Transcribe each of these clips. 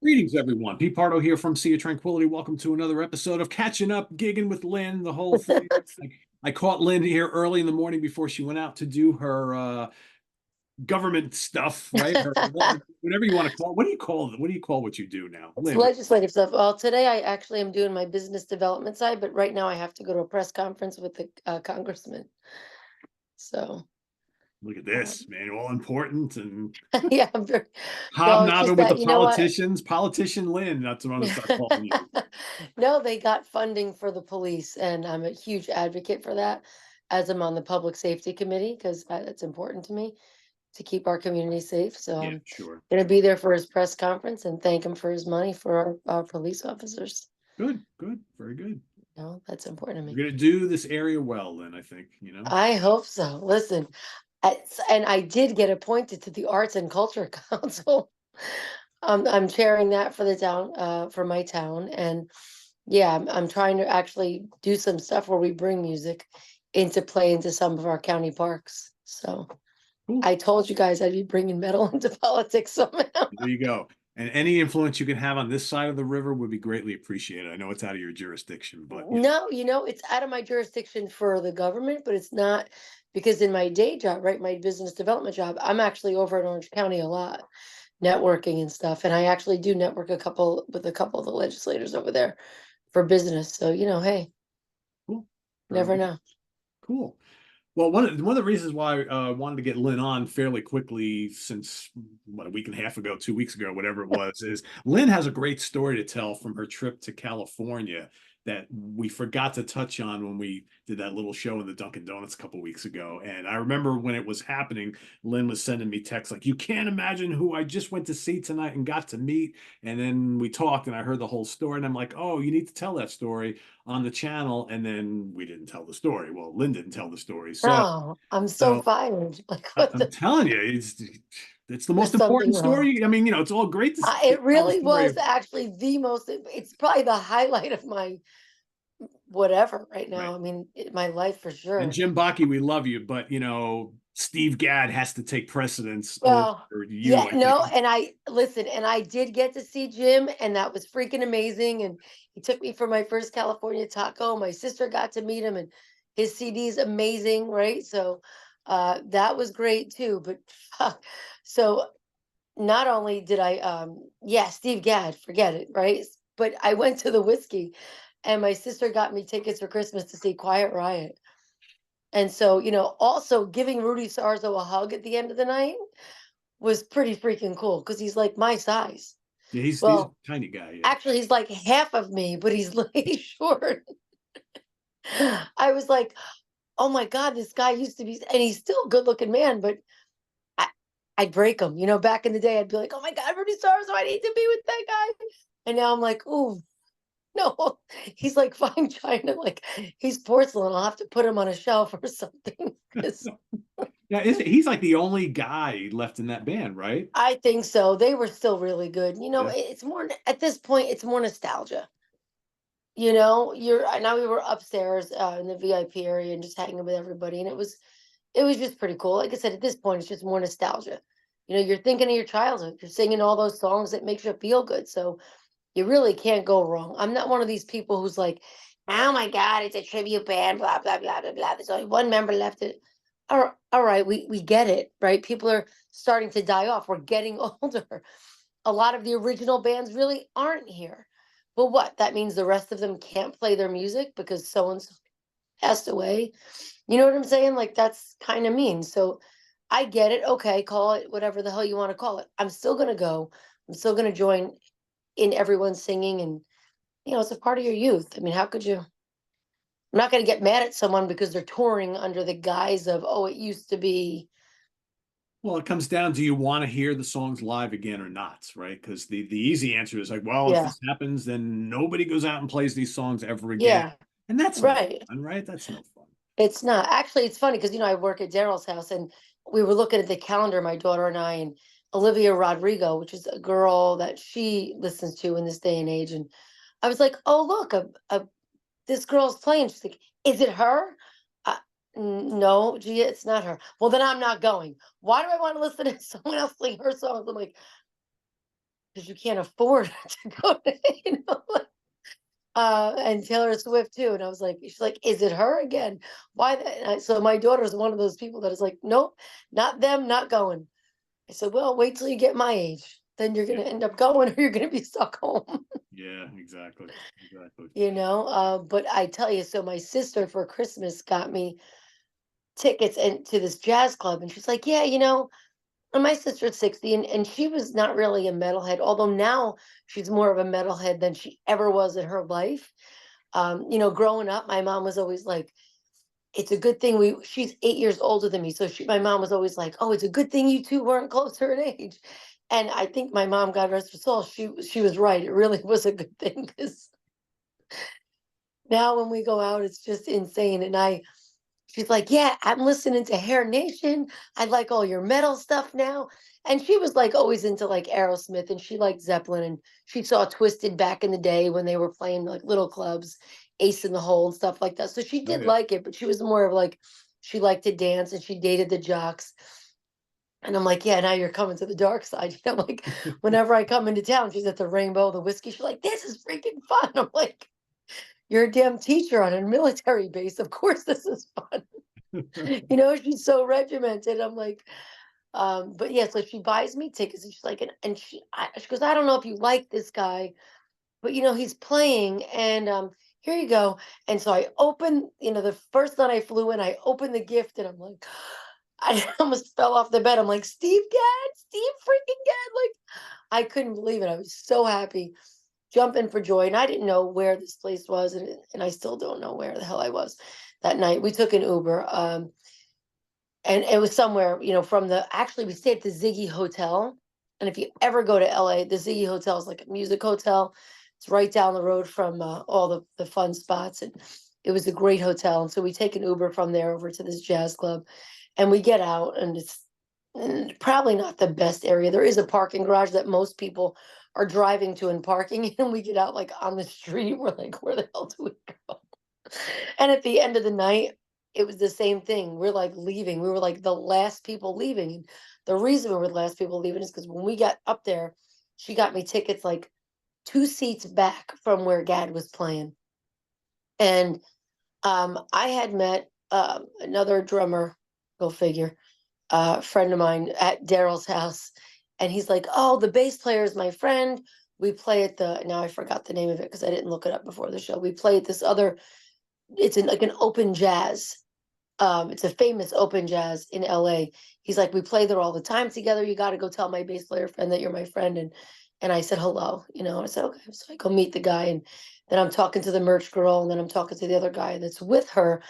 Greetings, everyone. Pete Pardo here from Sea of Tranquility. Welcome to another episode of Catching Up, Gigging with Lynn, the whole thing. I caught Lynn here early in the morning before she went out to do her government stuff, right? Whatever you want to call it. What do you call it? What do you call what you do now? It's Lynn, legislative stuff. Well, today I actually am doing my business development side, but right now I have to go to a press conference with the congressman. So, look at um, this, man. All important and yeah, well, it's just hobnobbing with the that, you know what? politicians. Politician Lynn, that's what I'm going to start calling you. No, they got funding for the police, and I'm a huge advocate for that, as I'm on the public safety committee, because it's important to me to keep our community safe. So Yeah, I'm sure. going to be there for his press conference and thank him for his money for our police officers. Good, good, very good. No, that's important to We're me. going to do this area well, then, I think. I hope so. Listen, and I did get appointed to the Arts and Culture Council. I'm chairing that for the town, for my town, and yeah, I'm trying to actually do some stuff where we bring music into play into some of our county parks. So Cool. I told you guys I'd be bringing metal into politics somehow. There you go. And any influence you can have on this side of the river would be greatly appreciated. I know it's out of your jurisdiction, but No, it's out of my jurisdiction for the government, but it's not because in my day job, right, my business development job, I'm actually over in Orange County a lot, networking and stuff. And I actually do network with a couple of the legislators over there for business. So, hey, cool. Very never good. know. Cool. Well, one of the reasons why I wanted to get Lynn on fairly quickly, since a week and a half ago, 2 weeks ago, whatever it was, is Lynn has a great story to tell from her trip to California that we forgot to touch on when we did that little show in the Dunkin' Donuts a couple weeks ago. And I remember when it was happening, Lynn was sending me texts like, "You can't imagine who I just went to see tonight and got to meet." And then we talked, and I heard the whole story, and I'm like, "Oh, you need to tell that story on the channel." And then we didn't tell the story. Well, Lynn didn't tell the story. So Oh, I'm so so fired. Like, what I'm telling you, it's the most there's something important wrong. story. I mean, it's all great to It tell the really story was of, actually it's probably the highlight of my whatever right right. now. I mean, my life for And sure. Jim Bakke, we love you, but Steve Gadd has to take precedence over Well, you, yeah, I no, think. and I did get to see Jim, and that was freaking amazing. And he took me for my first California taco. My sister got to meet him, and his CD is amazing, right? So that was great too. But so not only did yeah, Steve Gadd, forget it, right? But I went to the whiskey, and my sister got me tickets for Christmas to see Quiet Riot. And so, also giving Rudy Sarzo a hug at the end of the night was pretty freaking cool because he's like my size. Yeah, he's a Well, tiny guy. Yeah. actually, he's like half of me, but he's he's short. I was like, oh my God, this guy used to be, and he's still a good looking man, but I, I'd break him. Back in the day, I'd be like, oh my God, Rudy Sarzo, I need to be with that guy. And now I'm like, ooh, no, he's like fine china, like he's porcelain. I'll have to put him on a shelf or something. Yeah, he's like the only guy left in that band, right? I think so. They were still really good. Yeah. It's more at this point, it's more nostalgia. Now we were upstairs in the VIP area and just hanging with everybody, and it was just pretty cool. Like I said, at this point, it's just more nostalgia. You're thinking of your childhood. You're singing all those songs that makes you feel good. So you really can't go wrong. I'm not one of these people who's like, oh my God, it's a tribute band, blah, blah, blah, blah, blah. There's only one member left. All right, we get it, right? People are starting to die off. We're getting older. A lot of the original bands really aren't here. But what? That means the rest of them can't play their music because someone's passed away. You know what I'm saying? Like that's kind of mean. So I get it. Okay, call it whatever the hell you want to call it. I'm still gonna go. I'm still gonna join in everyone singing, and it's a part of your youth. I mean, how could you? I'm not gonna get mad at someone because they're touring under the guise of, oh, it used to be. Well, it comes down, do you want to hear the songs live again or not, right? Because the easy answer is like, well, if Yeah, this happens, then nobody goes out and plays these songs ever again. yeah, And that's no right. fun, right? That's no fun. It's not. Actually, it's funny because I work at Daryl's house, and we were looking at the calendar, my daughter and I, and Olivia Rodrigo, which is a girl that she listens to in this day and age. And I was like, oh, look, this girl's playing. She's like, is it her? No, Gia, it's not her. Well, then I'm not going. Why do I want to listen to someone else sing her songs? I'm like, because you can't afford to go to, like, and Taylor Swift too. And I was like, she's like, is it her again? Why? So my daughter's one of those people that is like, nope, not them, not going. I said, well, wait till you get my age. Then you're going Yeah. to end up going or you're going to be stuck home. Yeah, exactly. Exactly. But I tell you, so my sister for Christmas got me tickets and to this jazz club. And she's like, yeah, and my sister's 60 and she was not really a metalhead, although now she's more of a metalhead than she ever was in her life. Growing up, my mom was always like, it's a good thing she's 8 years older than me. So my mom was always like, oh, it's a good thing you two weren't closer in age. And I think my mom, God rest her soul, she was right. It really was a good thing because now when we go out, it's just insane. She's like, yeah, I'm listening to Hair Nation. I like all your metal stuff now. And she was like always into like Aerosmith and she liked Zeppelin and she saw Twisted back in the day when they were playing like little clubs, Ace in the Hole and stuff like that. So she Oh did yeah. like it, but she was more of like, she liked to dance and she dated the jocks. And I'm like, yeah, now you're coming to the dark side. Like whenever I come into town, she's at the Rainbow, the whiskey. She's like, this is freaking fun. I'm like, you're a damn teacher on a military base. Of course, this is fun. She's so regimented. I'm like, but yeah, so she buys me tickets and she's like, and she goes, I don't know if you like this guy, but he's playing and here you go. And so I open, the first night I flew in, I opened the gift and I'm like, I almost fell off the bed. I'm like, Steve Gadd, Steve freaking Gadd. Like, I couldn't believe it. I was so happy, jumping for joy. And I didn't know where this place was, and I still don't know where the hell I was that night. We took an Uber. And it was somewhere, actually we stayed at the Ziggy Hotel. And if you ever go to LA, the Ziggy Hotel is like a music hotel. It's right down the road from all the fun spots. And it was a great hotel. And so we take an Uber from there over to this jazz club and we get out and it's probably not the best area. There is a parking garage that most people are driving to and parking. And we get out like on the street. We're like, where the hell do we go? And at the end of the night, it was the same thing. We're like leaving. We were like the last people leaving. And the reason we were the last people leaving is because when we got up there, she got me tickets like 2 seats back from where Gad was playing. And I had met another drummer, go figure, friend of mine at Daryl's house. And he's like, oh, the bass player is my friend. We play at now I forgot the name of it because I didn't look it up before the show. We play at this other, like an open jazz. It's a famous open jazz in LA. He's like, we play there all the time together. You got to go tell my bass player friend that you're my friend. And I said, hello, I said, okay. So I go meet the guy and then I'm talking to the merch girl and then I'm talking to the other guy that's with her.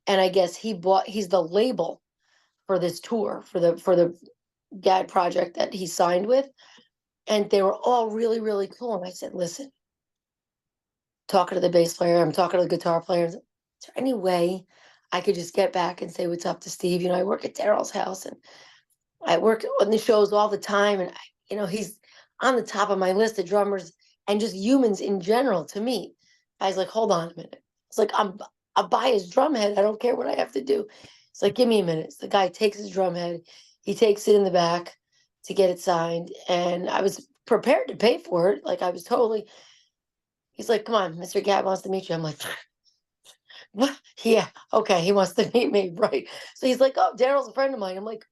And I guess he's the label for this tour for the GAD project that he signed with. And they were all really, really cool. And I said, listen, talking to the bass player, I'm talking to the guitar player. Is there any way I could just get back and say what's up to Steve? I work at Daryl's house and I work on the shows all the time. And, he's on the top of my list of drummers and just humans in general to meet. I was like, hold on a minute. It's like, I'll buy his drum head. I don't care what I have to do. It's like, give me a minute. So the guy takes his drum head. He takes it in the back to get it signed. And I was prepared to pay for it. Like I was totally, he's like, come on, Mr. Gadd wants to meet you. I'm like, what? Yeah, okay, he wants to meet me, right? So he's like, oh, Daryl's a friend of mine. I'm like,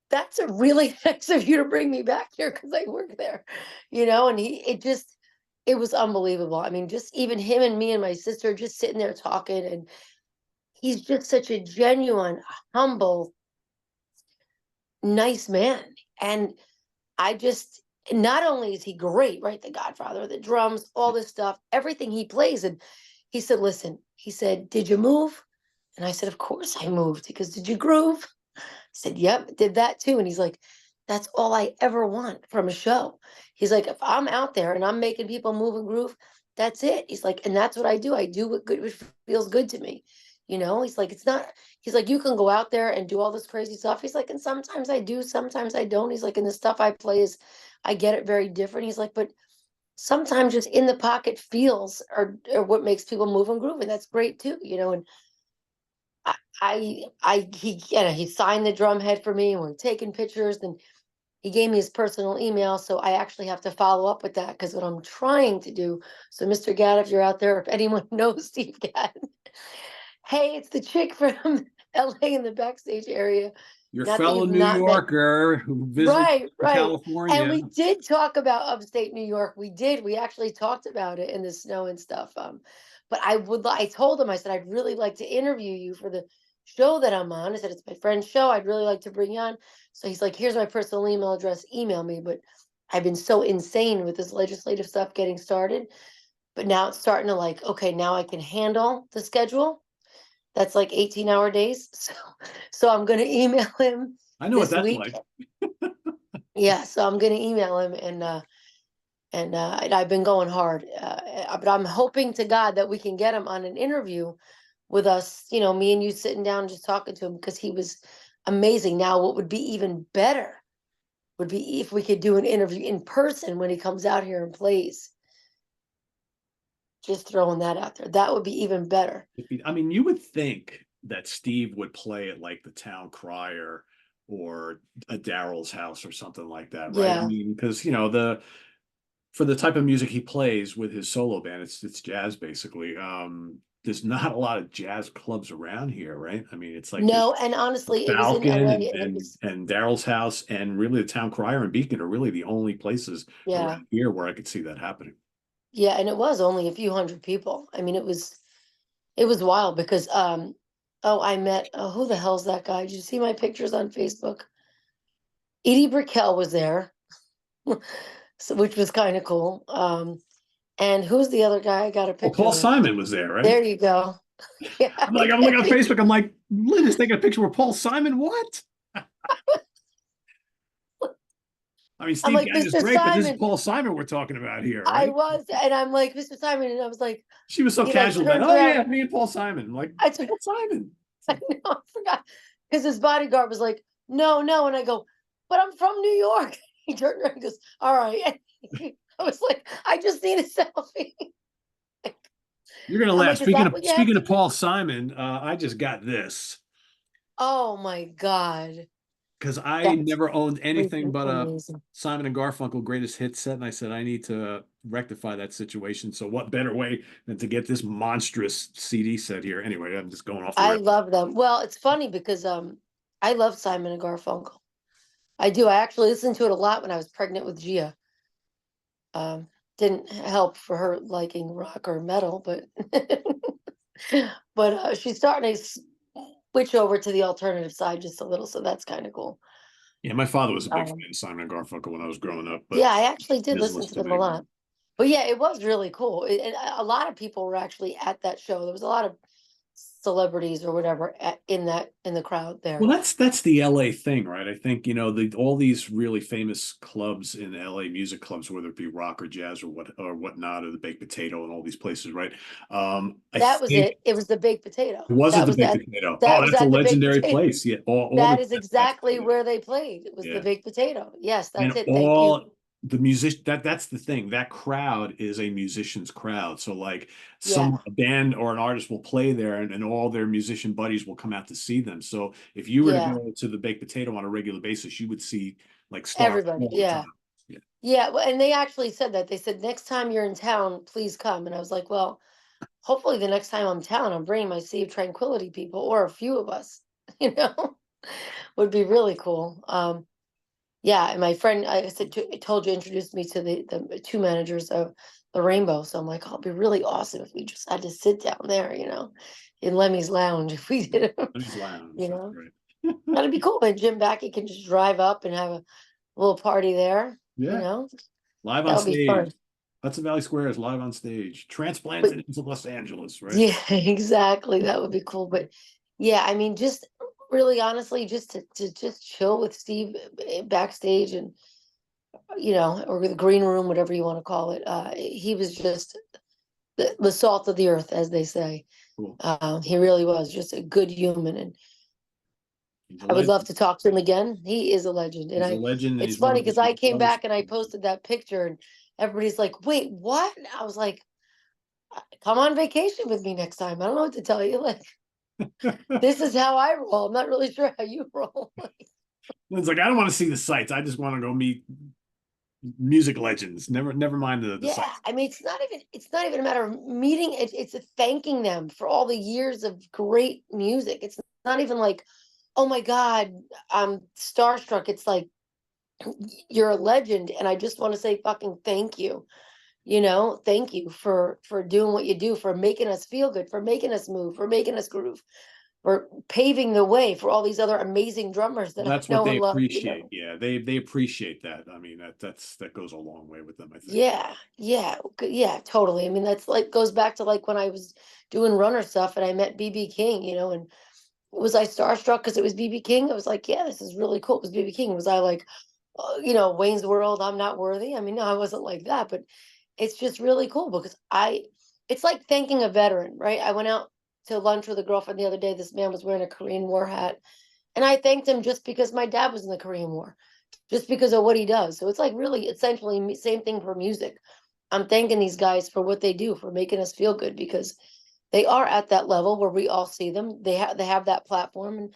that's a really nice of you to bring me back here because I work there, and it was unbelievable. I mean, just even him and me and my sister just sitting there talking, and he's just such a genuine, humble, nice man. And I just, not only is he great, right? The Godfather, the drums, all this stuff, everything he plays. And he said, listen, he said, did you move? And I said, of course I moved. He goes, did you groove? I said, yep, did that too. And he's like, that's all I ever want from a show. He's like, if I'm out there and I'm making people move and groove, that's it. He's like, and that's what I do. I do what feels good to me. He's like, it's not, he's like, you can go out there and do all this crazy stuff. He's like, and sometimes I do, sometimes I don't. He's like, and the stuff I play I get it very different. He's like, but sometimes just in the pocket feels or what makes people move and groove. And that's great too, and he signed the drum head for me and we're taking pictures and he gave me his personal email, so I actually have to follow up with that because what I'm trying to do. So, Mr. Gadd, if you're out there, if anyone knows Steve Gadd, hey, it's the chick from LA in the backstage area. Your Not that fellow you've New not met. Yorker who visited Right, right. And California. we did talk about upstate New York. We did. We actually talked about it in the snow and stuff. But I told him, I said, I'd really like to interview you for the show that I'm on. I said, it's my friend's show. I'd really like to bring you on. So he's like, here's my personal email address. Email me. But I've been so insane with this legislative stuff getting started. But now it's starting to like, okay, now I can handle the schedule. That's like 18-hour days. So I'm going to email him I know what this that's week. like. Yeah, so I'm gonna email him and I've been going hard, but I'm hoping to God that we can get him on an interview with us. You know, me and you sitting down just talking to him because he was amazing. Now, what would be even better would be if we could do an interview in person when he comes out here and plays. Just throwing that out there. That would be even better. I mean, you would think that Steve would play at like the town crier or a Daryl's house or something like that, right? I Yeah. mean, because for the type of music he plays with his solo band, it's jazz basically. There's not a lot of jazz clubs around here, right? I mean, it's like the No, and honestly, it was in Falcon LA and it was, and Daryl's house and really the town crier and Beacon are really the only places yeah. around here where I could see that happening. Yeah, and it was only a few hundred people. I mean, it was wild because oh, I met who the hell's that guy? Did you see my pictures on Facebook? Edie Brickell was there, so, which was kind of cool. And who's the other guy I got a Well, picture Paul with? Simon was there, right? There you go. Yeah, I'm like, I'm looking on Facebook. I'm like, Lynn is taking a picture with Paul Simon. What? I mean, I'm Steve like, Gadd is Mr. great, but this is Simon. Paul Simon we're talking about here, I right? was, and I'm like, Mr. Simon, and I was like, She was so he like casual that, turns oh around. yeah, me and Paul Simon. I'm like, I took, Paul Simon. I know, I forgot because his bodyguard was like, no, no, and I go, but I'm from New York. He turned around and goes, all right. I was like, I just need a selfie. You're gonna I'm laugh. like, is that what you have Speaking to of do? Paul Simon, I just got this Oh my God. because I That's never owned anything freaking but a amazing. Simon and Garfunkel greatest hits set, and I said I need to rectify that situation. So what better way than to get this monstrous CD set here? Anyway, I'm just going off the I rip. love them. Well, it's funny because I love Simon and Garfunkel. I do. I actually listened to it a lot when I was pregnant with Gia. Um, didn't help for her liking rock or metal, but but she's starting to switch over to the alternative side just a little, so that's kind of cool. Yeah, my father was a big Um, fan of Simon and Garfunkel when I was growing up, but yeah, I actually did doesn't listen to listen to them them a anymore. lot. But yeah, it was really cool. And a lot of people were actually at that show. There was a lot of celebrities or whatever in the crowd Well, there. that's the LA thing, right? I think, all these really famous clubs in LA, music clubs, whether it be rock or jazz or whatnot, or the Baked Potato and all these places, right? I That was think it. It was the baked potato. was it That the was Baked at Potato? Oh, that was that's a at the baked legendary potato. place. Yeah, all That the is that's exactly where they played. It was the yeah. baked potato. Yes, And that's it. Thank you. all the music that's the thing. That crowd is a musician's crowd. So like Yeah, a band or an artist will play there and all their musician buddies will come out to see them. So if you were to yeah. go to the Baked Potato on a regular basis, you would see like stars Everybody. all the Yeah. time. Yeah. Yeah. Well, and they actually said that. They said next time you're in town, please come. And I was like, well, hopefully the next time I'm in town, I'm bringing my Sea of Tranquility people or a few of us, you know, would be really cool. Yeah, and my friend, like I said, told you, introduced me to the two managers of the Rainbow. So I'm like, oh, it'd be really awesome if we just had to sit down there, in Lemmy's Lounge if we did it, Honey's Lounge. you That's know. right. That'd be cool. And Jim Backey can just drive up and have a little party there, you Yeah. know. Live That on would be stage. fun. Hudson Valley Square is live on stage. But Transplanted into Los Angeles, right? yeah, exactly. That would be cool. But yeah, I mean, just really honestly, just to just chill with Steve backstage and or the green room, whatever you want to call it. He was just the salt of the earth, as they say. Cool. He really was just a good human, and He's a I would love legend. to talk to him again. He is a legend, and He's a legend and it's he's one funny of because the I came brothers. back and I posted that picture, and everybody's like, "Wait, what?" I was like, "Come on vacation with me next time." I don't know what to tell you. Like, this is how I roll. I'm not really sure how you roll. It's like, I don't want to see the sights. I just want to go meet music legends. Never mind the Yeah, sights. I mean, it's not even a matter of meeting. It's a thanking them for all the years of great music. It's not even like, oh my God, I'm starstruck. It's like you're a legend, and I just want to say fucking thank you. Thank you for doing what you do, for making us feel good, for making us move, for making us groove, for paving the way for all these other amazing drummers that I That's what know they and love. appreciate. Yeah, they appreciate that. I mean, that goes a long way with them, I think. Yeah, yeah, yeah, totally. I mean, that's like goes back to like when I was doing runner stuff and I met BB King, and was I starstruck because it was BB King? I was like, yeah, this is really cool. It was BB King. Was I like, Wayne's World, I'm not worthy? I mean, no, I wasn't like that, but it's just really cool because it's like thanking a veteran, right? I went out to lunch with a girlfriend the other day. This man was wearing a Korean War hat, and I thanked him just because my dad was in the Korean War, just because of what he does. So it's like really essentially same thing for music. I'm thanking these guys for what they do, for making us feel good because they are at that level where we all see them. They have that platform, and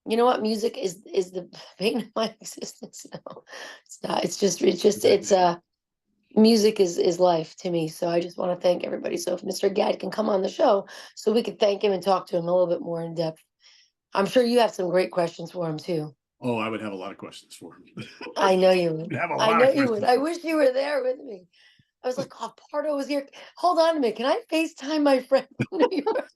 you know what? Music is the pain of my existence. No, it's not. It's music is life to me. So I just want to thank everybody. So if Mr. Gadd can come on the show, so we can thank him and talk to him a little bit more in depth. I'm sure you have some great questions for him too. Oh, I would have a lot of questions for him. I know you would. Have a I lot know of you would. questions I for wish you were there with me. I was like, oh, Pardo was here. Hold on a minute. Can I FaceTime my friend from New York?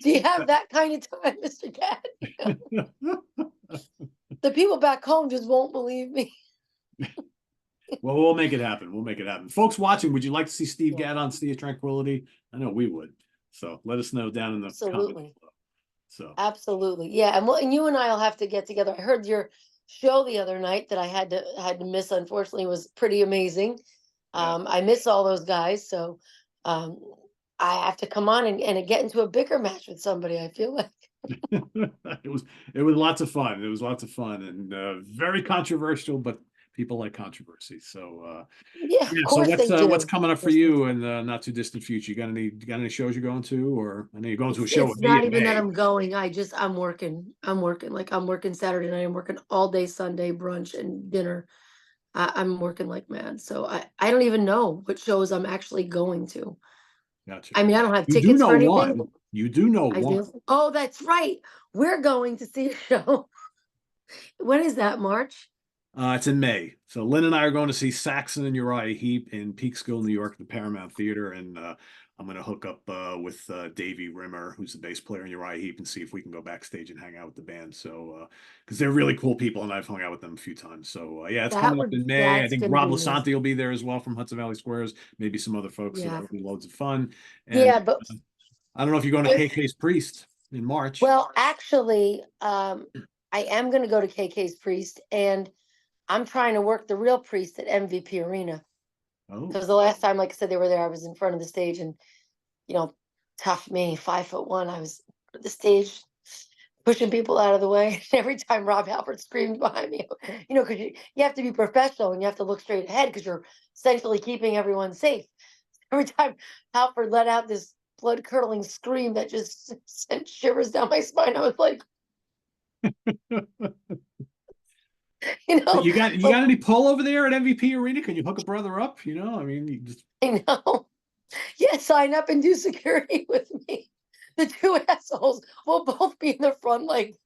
Do you have that kind of time, Mr. Gadd? him. The people back home just won't believe me. Well, we'll make it happen. We'll make it happen. Folks watching, would you like to see Steve Yeah, Gadd on Sea of Tranquility? I know we would. So let us know down in the comments absolutely. below. So Absolutely. Yeah. And you and I'll have to get together. I heard your show the other night that I had to miss, unfortunately, was pretty amazing. yeah. I miss all those guys. So um I have to come on and get into a bigger match with somebody, I feel like. it was lots of fun. It was lots of fun and very controversial, but people like controversy. So Yeah, of yeah. So course they what's do. coming up Of for course they you do. in the not too distant future? You got any shows you're going to, or I know you're going to a show It's with me not in even that May. I'm going. I'm working. I'm working. Like I'm working Saturday night. I'm working all day Sunday, brunch and dinner. I'm working like mad. So I don't even know what shows I'm actually going to. Gotcha. I mean, I don't have You do tickets know for anything. one. You do know I one. do. Oh, that's right. We're going to see a show. When is that, March? It's in May. So Lynn and I are going to see Saxon and Uriah Heep in Peekskill, New York, at the Paramount Theater, and I'm going to hook up with Davey Rimmer, who's the bass player in Uriah Heep, and see if we can go backstage and hang out with the band. So, because they're really cool people, and I've hung out with them a few times. So, yeah, it's coming up in May. I That's think gonna Rob be Lasanti amazing. will be there as well from Hudson Valley Squares, maybe some other folks. So Yeah. that'll be loads of fun. And Yeah, but I don't know if you're going to KK's Priest in March. well, actually, I am gonna go to KK's Priest, and I'm trying to work the real priest at MVP Arena. Oh, Because the last time, like I said, they were there, I was in front of the stage, and you know, tough me, 5'1", I was at the stage pushing people out of the way. Every time Rob Halford screamed behind me, because you have to be professional and you have to look straight ahead because you're essentially keeping everyone safe. Every time Halford let out this blood curdling scream that just sent shivers down my spine, I was like, you like got any pull over there at MVP Arena? Can you hook a brother up? I mean, you just I know. Yeah, sign up and do security with me. The two assholes will both be in the front, like,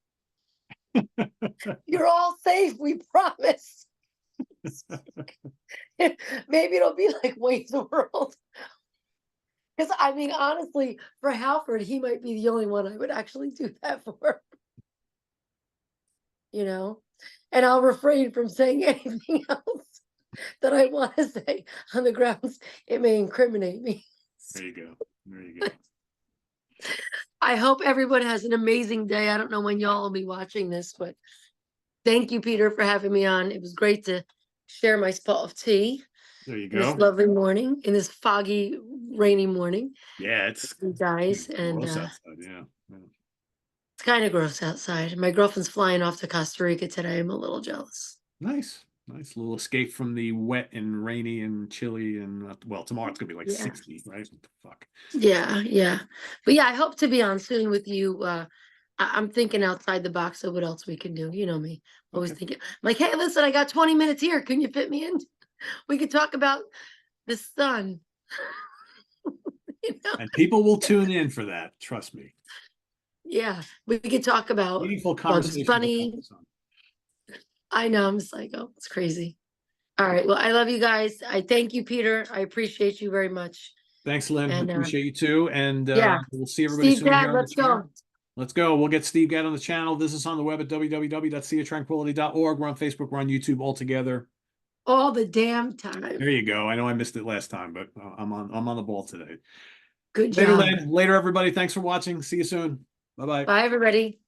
you're all safe, we promise. Maybe it'll be like Wayne's World. Because I mean, honestly, for Halford, he might be the only one I would actually do that for, you know? And I'll refrain from saying anything else that I want to say on the grounds it may incriminate me. there you go. There you go. I hope everyone has an amazing day. I don't know when y'all will be watching this, but thank you, Peter, for having me on. It was great to share my spot of tea There you in this go. lovely morning, in this foggy, rainy morning, Yeah, it's you guys. And gross outside. Yeah. Yeah. it's kind of gross outside. My girlfriend's flying off to Costa Rica today. I'm a little jealous. Nice. Nice little escape from the wet and rainy and chilly and well, tomorrow it's gonna be like Yeah. 60, right? What the fuck? Yeah, yeah. But yeah, I hope to be on soon with you I'm thinking outside the box of what else we can do. You know me, always Okay. thinking like, hey, listen, I got 20 minutes here. Can you fit me in? We could talk about the sun. You know? And people will tune in for that. Trust me. Yeah, we could talk about Meaningful Bugs conversations about Bunny. the sun. I know, I'm psycho. It's crazy. All right. Well, I love you guys. I thank you, Peter. I appreciate you very much. Thanks, Lynn. And Appreciate you too. And yeah, we'll see everybody Steve soon here Gadd, on the let's channel. go. Let's go. We'll get Steve Gadd on the channel. This is on the web at www.seatranquility.org. We're on Facebook. We're on YouTube all together. All the damn time. There you go. I know I missed it last time, but I'm on the ball today. Good Later, job. Lynn. Later, everybody. Thanks for watching. See you soon. Bye-bye. Bye, everybody.